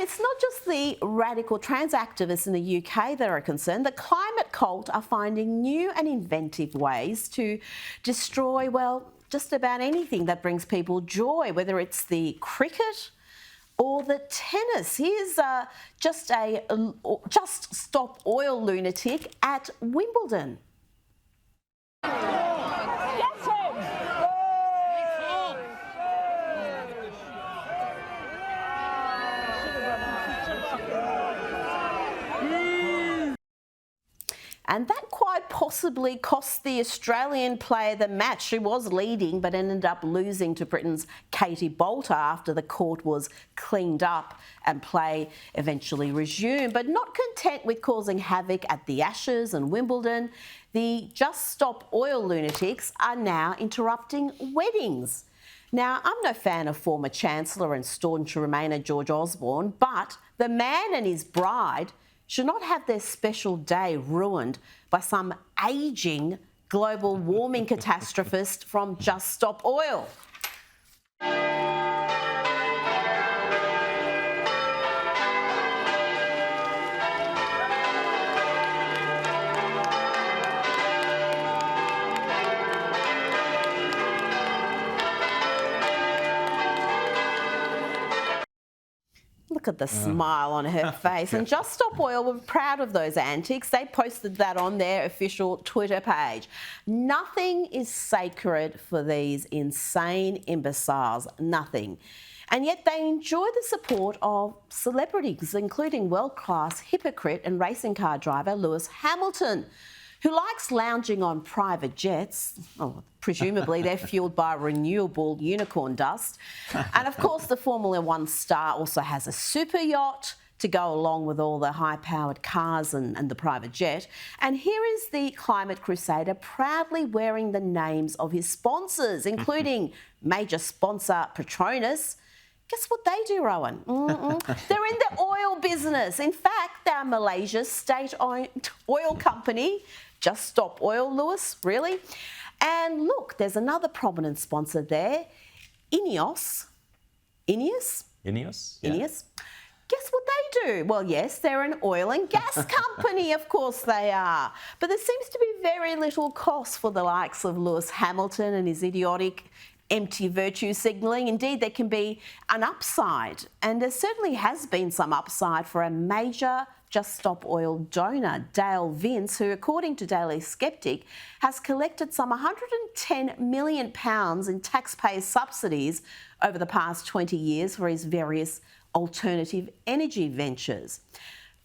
And it's not just the radical trans activists in the UK that are concerned. The climate cult are finding new and inventive ways to destroy, well, just about anything that brings people joy, whether it's the cricket or the tennis. Here's just stop oil lunatic at Wimbledon. And that quite possibly cost the Australian player the match. She was leading but ended up losing to Britain's Katie Bolter after the court was cleaned up and play eventually resumed. But not content with causing havoc at the Ashes and Wimbledon, the Just Stop Oil lunatics are now interrupting weddings. Now, I'm no fan of former Chancellor and staunch Remainer George Osborne, but the man and his bride should not have their special day ruined by some ageing global warming catastrophist from Just Stop Oil. Look at the smile on her face. And Just Stop Oil were proud of those antics. They posted that on their official Twitter page. Nothing is sacred for these insane imbeciles. Nothing. And yet they enjoy the support of celebrities, including world-class hypocrite and racing car driver Lewis Hamilton, who likes lounging on private jets. Oh, presumably they're fueled by renewable unicorn dust. And of course, the Formula One star also has a super yacht to go along with all the high-powered cars and the private jet. And here is the climate crusader proudly wearing the names of his sponsors, including major sponsor Petronas. Guess what they do, Rowan? They're in the oil business. In fact, they're Malaysia's state-owned oil company. Just Stop Oil, Lewis, really? And look, there's another prominent sponsor there, Ineos. Ineos? Ineos? Yeah. Ineos. Guess what they do? Well, yes, they're an oil and gas company, of course they are. But there seems to be very little cost for the likes of Lewis Hamilton and his idiotic empty virtue signalling. Indeed, there can be an upside, and there certainly has been some upside for a major Just Stop Oil donor, Dale Vince, who, according to Daily Skeptic, has collected some £110 million in taxpayer subsidies over the past 20 years for his various alternative energy ventures.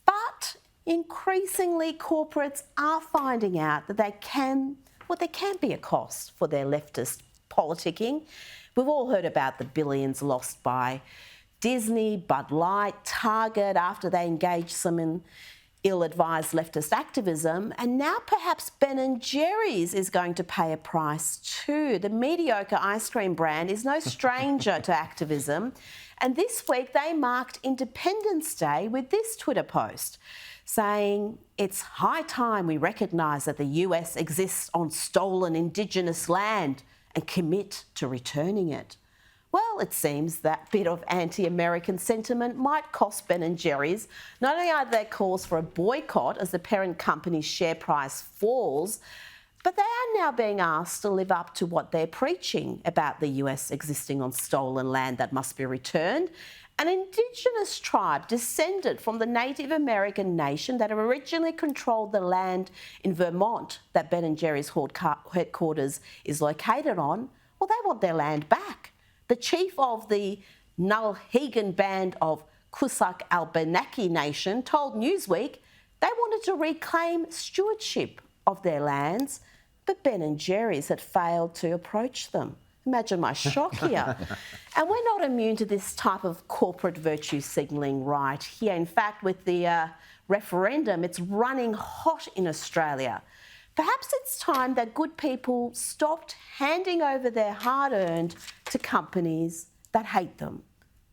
But increasingly, corporates are finding out that there can be a cost for their leftist politicking. We've all heard about the billions lost by Disney, Bud Light, Target after they engaged some in ill-advised leftist activism, and now perhaps Ben & Jerry's is going to pay a price too. The mediocre ice cream brand is no stranger to activism, and this week they marked Independence Day with this Twitter post saying, "It's high time we recognise that the US exists on stolen Indigenous land and commit to returning it." Well, it seems that bit of anti-American sentiment might cost Ben & Jerry's. Not only are there calls for a boycott as the parent company's share price falls, but they are now being asked to live up to what they're preaching about the US existing on stolen land that must be returned. An Indigenous tribe descended from the Native American nation that originally controlled the land in Vermont that Ben & Jerry's headquarters is located on, well, they want their land back. The chief of the Nulhegan band of Cusack Abenaki Nation told Newsweek they wanted to reclaim stewardship of their lands, but Ben & Jerry's had failed to approach them. Imagine my shock here. And we're not immune to this type of corporate virtue signalling right here. In fact, with the referendum, it's running hot in Australia. Perhaps it's time that good people stopped handing over their hard-earned to companies that hate them,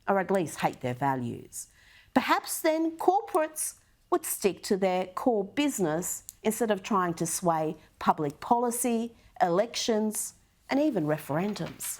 or at least hate their values. Perhaps then corporates would stick to their core business instead of trying to sway public policy, elections, and even referendums.